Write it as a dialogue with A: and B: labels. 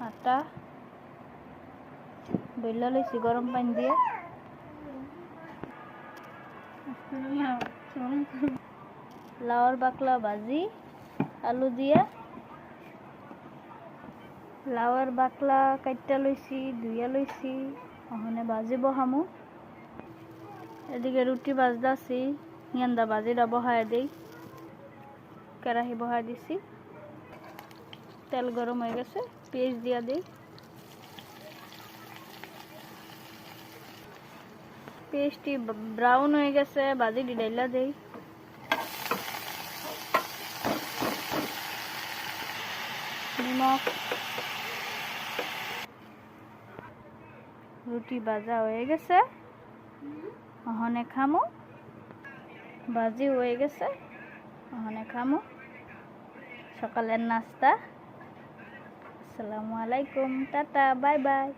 A: আটা বেলা লইছি গরম পানি দিয়ে। লাউর বাকলা ভাজি আলু দিয়ে। লাউর বাকলা কাইটা লইছি, ধুইয়া লইছি, ওখানে ভাজি বহামু। এদিকে রুটি ভাজদাছি, ইয়ান্দা ভাজিটা বহায় দেই। কেরাহি বহায় দিছি, তেল গরম হয়ে গেছে, পেঁয়াজ দিয়া দিই। পেঁয়াজটি ব্রাউন হয়ে গেছে, ভাজি ডাইলা দেই। নিমক। রুটি ভাজা হয়ে গেছে, ওখানে খামু। ভাজি হয়ে গেছে, ওখানে খামু। সকালের নাস্তা। আসসালামু আলাইকুম, টাটা, বাই বাই।